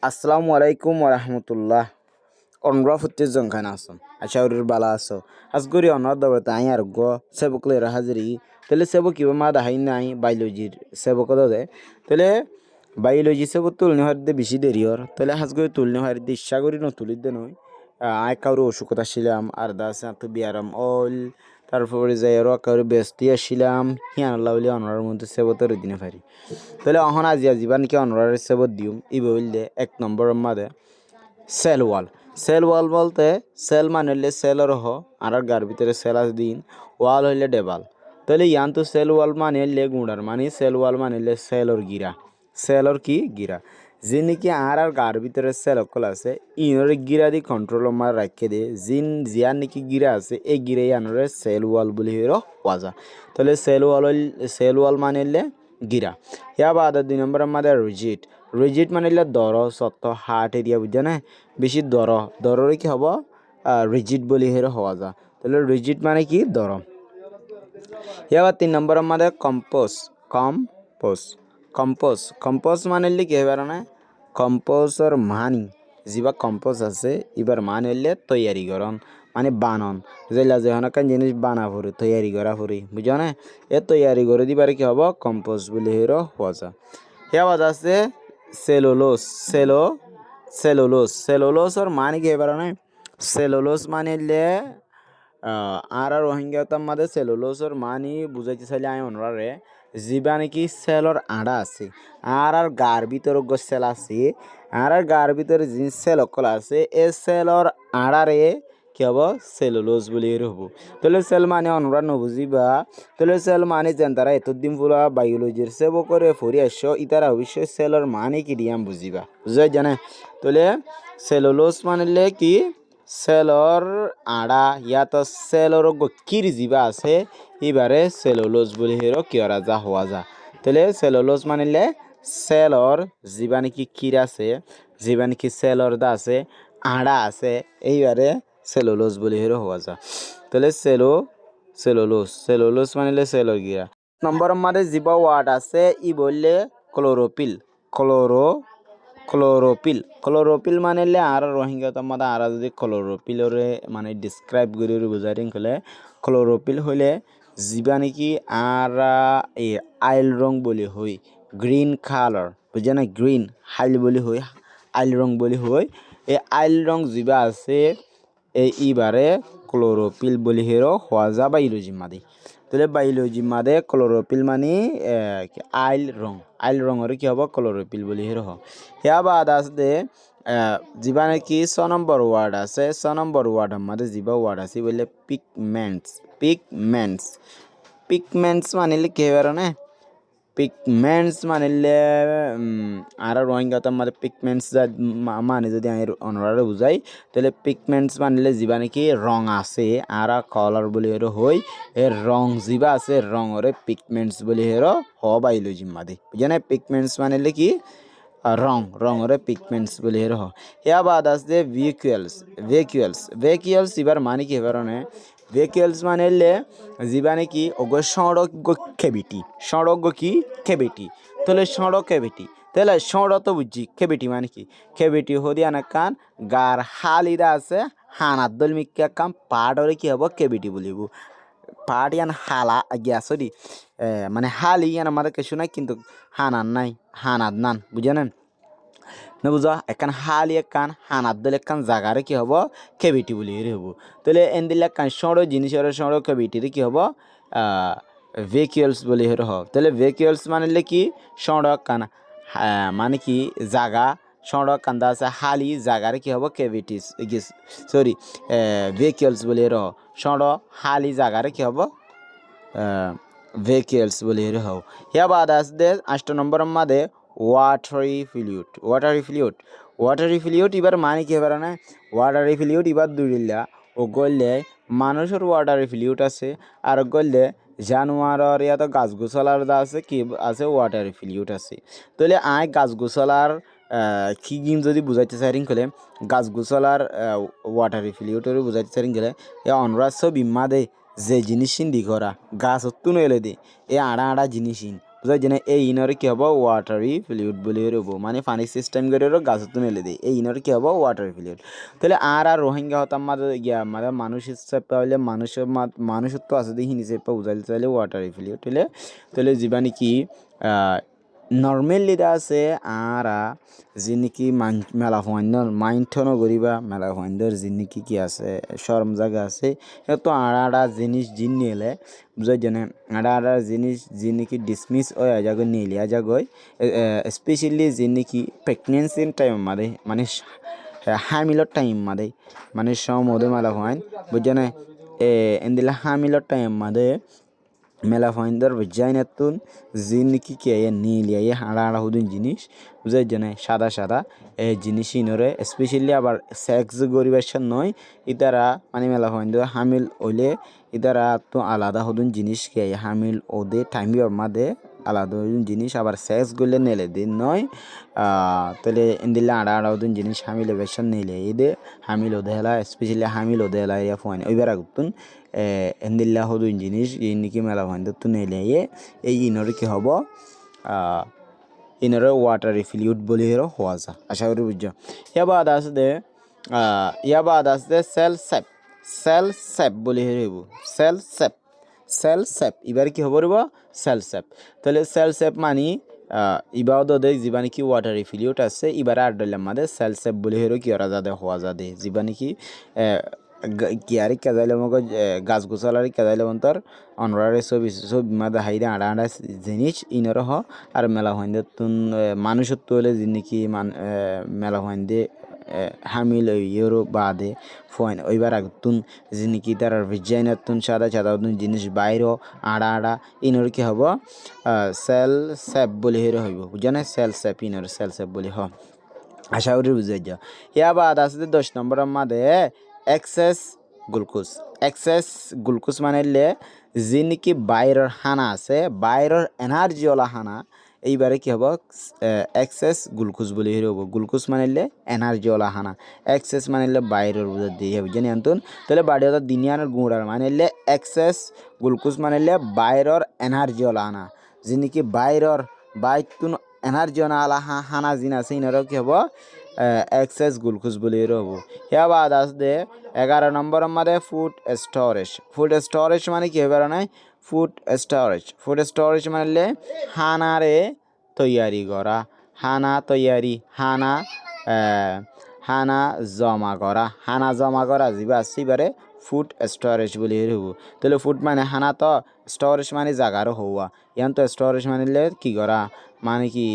আসসালামু আলাইকুম ওরহমতুল্লাহ। অনরা ফুটে জংখান আসম আশাউরির বালা আছো আসগরি অনর দবরতা আই আর গো সেবকলে হাজিরি তেলে সেবক কিবা মা দাহাই নাই বায়োলজির সেবক দে তেলে বায়োলজি সেবক তুলনি হরদে বেশি দেরি হর তেলে হাজগরি তুলনি হরদে ইচ্ছা করি নতুলির দে নয় আই কারো অসুখতা ছিলাম আর দাস তো বিয়ারাম অল তারপরে যাই আরও কারো ব্যস্তি আসছিলাম হিয়ান আল্লাহ বলে অনরার মধ্যে সেবতের দিনে পারি তাহলে অহন আজি আজিবা নাকি অনরার সেবত দিম ই বললে এক নম্বরের মাঝে সেল ওয়াল। সেল ওয়াল বলতে সেল মানে হইলে সেলর আর গার ভিতরে সেল আছে দিন ওয়াল হইলে ডেবাল তাহলে ইয়ান তো সেল ওয়াল মানে হইলে গুঁড়ার মানে সেল ওয়াল মানে হইলে সেলর গিরা সেলর কি গিরা যে নাকি আর গার ভিতরে সেল অকল আছে ইনরে গিরা দি কন্ট্রোল মার রাখে দে জিন জিয়ার নাকি গিরা আছে এই গিরাই আনরে সেল ওয়াল বলি হিরো ওয়াজা তাহলে সেল ওয়াল মানে হইলে গিরা ইয়া বাদ 2 নম্বর আমাদের রিজিট রিজিট মানে হইলে দর সত্য হার্ট এরিয়া বুঝছে না বেশি দররে কি হব রিজিট বলি হেরে হওয়া যা তাহলে রিজিট মানে কি দর এবার 3 নম্বর আমাদের কম্পোজ মানে হইলে কি হবে না কম্পোজর মানি যা কম্পোজ আছে এবার মানে হইলে তৈয়ারি করন মানে বানন যেলা যেন একটা জিনিস বানা ফুরি তৈয়ারি করা ফুরি বুঝো না এ তৈয়ারি করে দিবার কি হব কম্পোজ বলি হেরো হওয়া যা এবার আছে সেলুলোসর মানে কি এবার না সেলুলোস মানে হইলে আর রোহিঙ্গাতার মাঝে সেলুলোসর মানি বুঝাইতে চাইলে আমি অনরারে যা নাকি সেলর আড়া আছে আর গার ভিতর সেল আছে আর গার ভিতরে যে সেল অকল আছে এ সেলর আড়ারে কি হব সেলুলোস বলি হব তাহলে সেল মানে অনরা নবুঝিবা তাহলে সেল মানে যেন তারা এতদিন পুরা বায়োলজির সেব করে ফরি আসছো ইতারা অবশ্যই সেলর মানে কি দিয়াম বুঝিবা বুঝাই জানে তাহলে সেলুলোস মানে কি সেলর আড়া ইয়াত সেলর কির যা আছে এবারে সেলুলোস বলি হেরো কিয়রা যা হওয়া যা তাহলে সেলুলোস মানিলে সেলর যা নাকি কির আছে যা নাকি সেলর দা আছে আড়া আছে এইবারে সেলুলোস বলি হেরো হওয়া যা তাহলে সেলুলোস মানিলে সেলর গিরা নম্বরের মাঝে যা ওয়ার্ড আছে ই বললে ক্লোরোপিল মানে আর রোহিঙ্গাতার মধ্যে আর যদি ক্লোরোপিলরে মানে ডিসক্রাইব করে বুঝাই দিন কলে ক্লোরোপিল হইলে যা নাকি আর এই আইল রং বলি হই গ্রিন কালার বুঝে না গ্রিন হাইল বলি হই আইল রং বলি হই এই আইল রং যা আছে এই ইবারে ক্লোরোপিল বলি হেরো হওয়া যা বায়োলজি মাদি তাহলে বায়োলজি মাদে ক্লোরোপিল মানে আইল রঙের কি হব ক্লোরোপিল বলি হেরো হেয়া বাদ আছে যা নাকি 6 নম্বর ওয়ার্ড আছে 6 নম্বর ওয়ার্ডের মধ্যে যা ওয়ার্ড আছে বললে পিগমেন্টস মানিলে কি হবে না পিগমেন্টস মানিলে আর রোহিঙ্গাতার মধ্যে পিগমেন্টস মানে যদি আমি অনরারে বুঝাই তাহলে পিগমেন্টস মানিলে যা নাকি রং আছে আর কালার বলি হেরো হই এর রং যা আছে রঙরে পিগমেন্টস বলি হেরো হ বায়োলজি মাদি বুঝে না পিগমেন্টস মানিলে কি রঙরে পিগমেন্টস বলি হেরো হ ইয়া বাদ আছে ভেহিকলস এবার মানে কি এবার না ভেহিকলস মানে যা নাকি সড়ক খেবিটি তাহলে সড়ক খেবিটি তাহলে সড়ক তো বুঝছি খেবিটি মানে কি খেবিটি হদি আনা কান গার হালিরা আছে হানাত দল মিক্কা কাম পাড়রে কি হব খেবিটি বলিব পাট ইয়ান হালা গিয়া সরি মানে হালি ইয়ান আমাদের কিছু নাই কিন্তু হানাত নান বুঝেন না বুঝা একান হালি একান হানাত দল একান জাগারে কি হব খেবিটি বলি হব তাহলে এনদিলে একান সড়ো জিনিসের সড়ো খেবিটিরে কি হব ভেহিকলস বলি হের হব তাহলে ভেহিকলস মানে কি সড়ক কান মানে কি জাগা সড়ক কান্দা আছে হালি জাগারে কি হব ক্যাভিটিস সরি ভেহিকলস বলি হের সড়ক হালি জাগারে কি হব ভেহিকলস বলি হের হব ইয়া বাদ আছে 8 নম্বরের মধ্যে ওয়াটারি ফ্লুইড এবার মানে কি এবার না ওয়াটারি ফ্লুইড এবার দুইলা ও গললে মানুষের ওয়াটারি ফ্লুইড আছে আর গললে জানোয়ারের ইয়াত গাছ গোছলার দা আছে কি আছে ওয়াটারি ফ্লুইড আছে তাহলে গাছ গোছলার কি গিম যদি বুঝাইতে চাইরিং কলে গাছ গোছলার ওয়াটারি ফ্লুইডের বুঝাইতে চাইরিং গেলে এ অনুরাগ ছবি মাদে যে জিনিস দি করা গাছ তুন এলে দে এ আড়া জিনিস বুঝাই যেনে এই ইনরে কি হবো ওয়াটারি ফ্লুইড বলি রব মানে পানি সিস্টেম করে গাছত মেলে দেয় এই ইনরে কি হবো ওয়াটারি ফ্লুইড তাহলে আর রোহিঙ্গা হতাম মাঝে গিয়া মানে মানুষ হিসেবে হইলে মানুষত্ব আছে দেখি হিসেবে বুঝাইতে চাইলে ওয়াটারি ফ্লুইড তাহলে জীবানি কি নর্মেলি আছে আরা যি নেকি মেলা ফাইন্দর মাইন্থন করিবা মেলা ফাইন্দর যি নেকি কি আছে শরম জায়গা আছে তো আড়া জিনিস জিন নিলে বুঝাই জানে আড়া জিনিস যি নেকি ডিসমিস হয় আজাগো নিলে আজাগই স্পেশালি যি নেকি প্রেগনেন্সির টাইম মাদে মানে হামিলর টাইম মাদে মানে সমদে মেলা ফাইন বুঝানে এন্দিলা হামিলর টাইম মাদে মেলা ফাইন্দর বুঝাইনাতুন জিনিকি কে নীলিয়া হাড়া হুদুন জিনিস বুঝাই জানে সাদা এই জিনিস ইনরে স্পেশালি আবার সেক্স গরিবেশন নয় ইতারা মানে মেলা ফাইন্দর হামিল হইলে ইতারা তো আলাদা হুদুন জিনিস কে হামিল ওদে টাইমি মাদে আলাদা হুদুন জিনিস আবার সেক্স গলে নেলে দিন নয় তাহলে ইন্দিল্লা আড়া হুদুন জিনিস হামিল বেশন নিলে ইদে হামিল ওদে হেলা স্পেশালি হামিল ওদে হেলা ইয়া ফাইন ওইবার আগুতুন এন্দিল্লা হদুন জিনিস এই নাকি মেলা ফাইন তো নেলে এই ইনর কি হব ইনর ওয়াটার ফ্লুইড বলি হেরো হওয়া যা আশা করি বুঝছো ইয়াবাদ আসতে সেল সেপ বলি হেরব সেল সেপ এবার কি হব রব সেল সেপ তাহলে সেল সেপ মানি ইবাও দে যিবা নাকি ওয়াটার ফ্লুইড আছে এবারে আর দিলাম মাদে সেল সেপ বলি হেরো কি ওরা যাদে হওয়া যাদে যিবা নাকি কিয়ারি কাজাইলে মগ গাছ গোছালারি কাজাইলে মন্তর অনরারে সব মাদা হাইরে আড়া জিনিস ইনর হ আর মেলা হইন্দে তুন মানুষত্ব হলে যিনি মেলা হইন্দে হামিল ইয়েরো বাদে ফয়েন ওইবার আগুন যিনি কি তার ভিজাইনার তুন সাদা জিনিস বাইর আড়া ইনর কি হব সেল সেপ বলি হেরে হইব বুঝানে সেল সেপ ইনর সেল সেপ বলি হ আশা করি বুঝাই যা ইয়া বাদ আছে 10 নম্বরের মাদে এক্সেস গ্লুকোজ মানে যি নেকি বাইরের হানা আছে বাইরের এনার্জিওয়ালা হানা এইবারে কি হব এক্সেস গ্লুকোজ বলি হব গ্লুকোজ মানে এনার্জিওয়ালা হানা এক্সেস মানে বাইরের বুঝা দিয়ে হবে জানি আন্তন তাহলে বাড়ি হতো দিনিয়ানের গুঁড়ার মানে এক্সেস গ্লুকোজ মানে বাইরের এনার্জিওয়ালা হানা যি নেকি বাইরের বাইতুন এনার্জিওয়ালা হানা জিন আছে ইনারও কি হব এক্সেস গ্লুকোজ বলি হব ইয়া বাদ আসতে 11 নম্বরের মধ্যে ফুড স্টোরেজ মানে কি হবে না ফুড স্টোরেজ মানে হানারে তৈয়ারি করা হানা জমা করা যিবা আছে এবারে ফুড স্টোরেজ বলি হব তাহলে ফুড মানে হানা তো স্টোরেজ মানে জাগারও হওয়া ইয়ান তো স্টোরেজ মানে কি করা মানে কি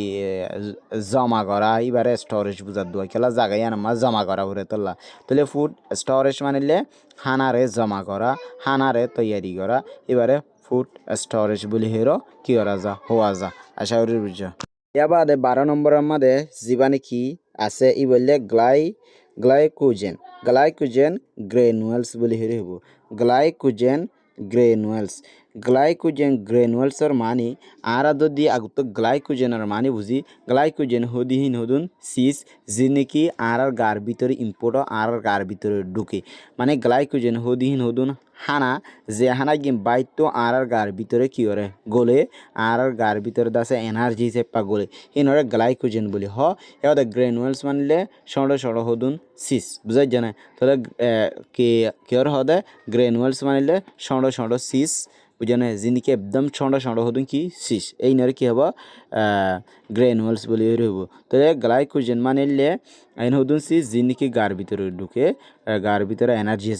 জমা করা এবারে স্টোরেজ বুঝার দোয়া খেলা জাগাই আমার জমা করা ঘুরে তোলা তাহলে ফুড স্টোরেজ মানে হানারে জমা করা হানারে তৈয়ারি করা এবারে ফুড স্টোরেজ বলি হেরো কি করা যা হওয়া যা আশা করি বুঝছো ইয়ার বাদে 12 নম্বরের মধ্যে জীবাণু কি আছে ই বললে গ্লাইকোজেন গ্রেনুয়েলস বলি হেরে হব গ্লাইকোজেন গ্রেনুয়েলসর মানে আরা যদি আগত গ্লাইকোজেনের মানে বুঝি গ্লাইকোজেন হদিহীন হদুন সিস যে নাকি আর গার ভিতরে ইম্পোর্ট আর গার ভিতরে ঢুকে মানে গ্লাইকোজেন হদিহীন হদুন হানা যে হানা গিয়ে বাইতো আর গার ভিতরে কি করে গলে আর গার ভিতরে দাসে এনার্জি চেপা গলে ইনরে গ্লাইকোজেন বলি এবার গ্রেনুয়েলস মানলে সড় হদুন সিস বুঝাই জানে তাহলে কেয়ার হদে গ্রেনুয়েলস মানলে সড় সিস বুঝানে যিনিকে একদম সড় হদুন কি সিস এই নরে কি হব গ্রেনুয়েলস বলি হব তাহলে গ্লাইকোজেন মানলে আইন হদুন সিস যিনিকে গার ভিতরে ঢুকে গার ভিতরে এনার্জি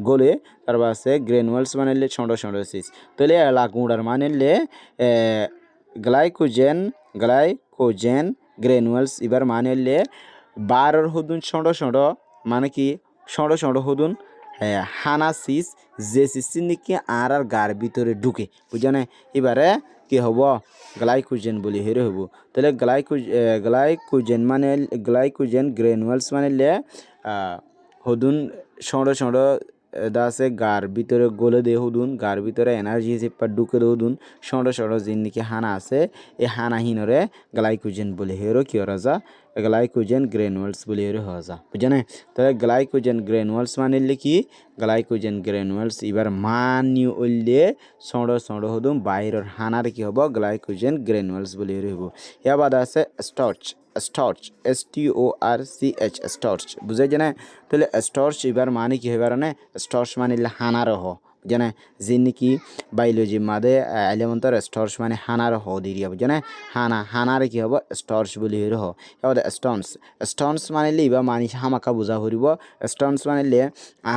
গলে তারপর আছে গ্রেনুয়েলস মানলে সড় সিস তাহলে লাগুড়ার মানলে গ্লাইকোজেন গ্রেনুয়েলস এবার মানলে বারর হদুন সড় মানে কি সড় হদুন হানা সিস যে সিসি নাকি আর গার ভিতরে ঢুকে বুঝানে এবারে কি হব গ্লাইকোজেন বলি হেরে হব তাহলে গ্লাইকোজেন গ্রেনুয়েলস মানে হদুন সড় দাসে গার ভিতরে গলে দে হদুন গার ভিতরে এনার্জি চেপা ঢুকে দে হদুন সড় যিন নাকি হানা আছে এই হানাহীনরে গ্লাইকোজেন বলি হেরো কি ওরা যা গ্লাইকোজেন গ্র্যানুলস বলি হওয়া যা বুঝে না তাহলে গ্লাইকোজেন গ্র্যানুলস মানিলে কি গ্লাইকোজেন গ্র্যানুলস এবার মানি উল্লে সড় সড় হদুম বাইরের হানার কি হব গ্লাইকোজেন গ্র্যানুলস বলি হব এর বাদ আছে স্টার্চ স্টার্চ STORCH স্টার্চ বুঝে যে না তাহলে স্টার্চ এবার মানে কি হবার না স্টার্চ মানিলে হানার হ জানে যিনি কি বায়োলজি মাদে এলিমেন্টার স্টার্চ মানে হানার হ দিরিয়া বুঝে না হানারে কি হব স্টার্চ বলি হ এবার স্টোনস মানিলে এবার মানি হামাকা বুঝা হরিব স্টোনস মানিলে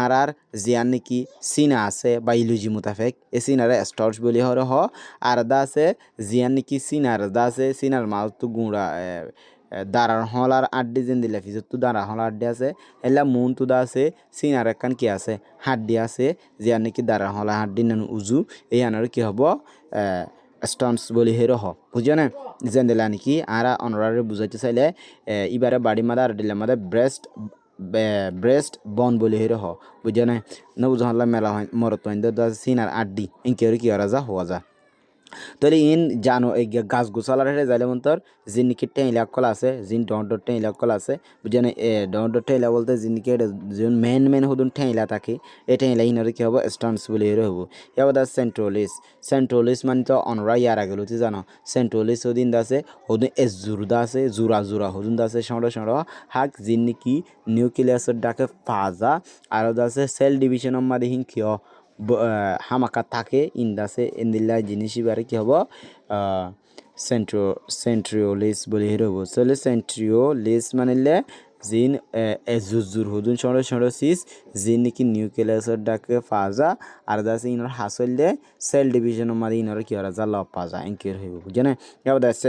আর জিয়ান নাকি সিনা আছে বায়োলজি মোতাবেক এ সিনারে স্টার্চ বলি হ আর দা আছে জিয়ান নাকি সিনার দা আছে সিনার মাল তো গুঁড়া দাঁড়ার হলার আড্ডি যেন দিলে ফিজত তো দাঁড়ার হলার আড্ডি আছে এলা মন তো দা আছে সিনার একখান কি আছে হাড্ডি আছে যে আর নাকি দাঁড়ার হলা হাড্ডি নান উজু এই আনার কি হব স্টোনস বলি হেরো হ বুঝো না যেন দিলা নাকি আর অনরারে বুঝাইতে চাইলে এবারে বাড়ি মাদা আর দিলে মাদা ব্রেস্ট বন বলি হেরো হ বুঝো না নবুঝ হল্লা মেলা হয় মরত সিনার আড্ডি ইনকে কি ওরা যা হওয়া যা তাহলে ইন জানো এই গাছ গোছালার হেঁটে যাইলে মন্তর জিনিকি টেইলা কল আছে জিন ডর টেইলা কল আছে বুঝেন ডর টেইলা বলতে জিনিকে যেন মেন হদুন টেইলা থাকে এই টেইলা ইনার কি হবো স্টনস বলে এর হবো এবার দা সেন্ট্রোলিস মানে তো অনরা ইয়ার আগে লতি জানো সেন্ট্রোলিস হদিন দাসে হদুন জুরদা আছে জুরা হদুন দাসে সড় হাক জিনিকি নিউক্লিয়াসের ডাকে ফাজা আর দাসে সেল ডিভিশনের মাঝে হিং কিয় হামাকা থাকে ইন্দাসে ইন্দিল্লা জিনিস এবারে কি হব সেন্ট্রিওলিস বলি হব চলে সেন্ট্রিওলিস মানিলে জিন জুজুর হদুন সড় সিস জিন নাকি নিউক্লিয়াসের ডাকে ফাজা আর দাসে ইনার হাসলে সেল ডিভিশনের মাঝে ইনার কি হরা যা লব পাজা এনকির হইব বুঝে না এবার দেখছে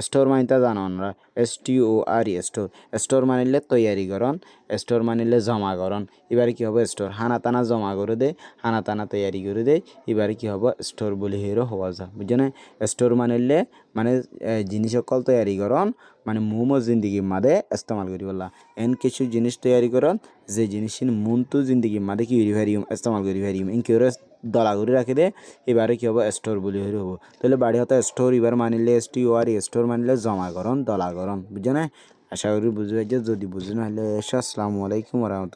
স্টোর মানিতা জানো আমরা STORE স্টোর মানিলে তৈয়ারিকরণ স্টোর মানিলে জমাকরণ এবারে কি হবে স্টোর হানা টানা জমা করে দে হানা টানা তৈয়ারি করে দে এবারে কি হবে স্টোর বলি হেরো হওয়া যা বুঝে না স্টোর মানিলে মানে জিনিস সকল তৈয়ারিকরণ মানে মোমো জিন্দগি মাদে ইস্তেমাল করি বললা এন কিছু জিনিস তৈয়ারিকরণ যে জিনিসিন মুন্তু জিন্দগি মাদে কি রিভারিউম ইস্তেমাল করি রিভারিউম এন কি দলা করে রাখে দে এবারে কি হবে স্টোর বলি হরি হবো তাহলে বাড়ি হতে স্টোর এবার মানিলে STORE স্টোর মানিলে জমাকরণ দলাকরণ বুঝে না আশা করি বুঝবে যে যদি বুঝে না হলে আসসালামু আলাইকুম রহমতুল্লাহ।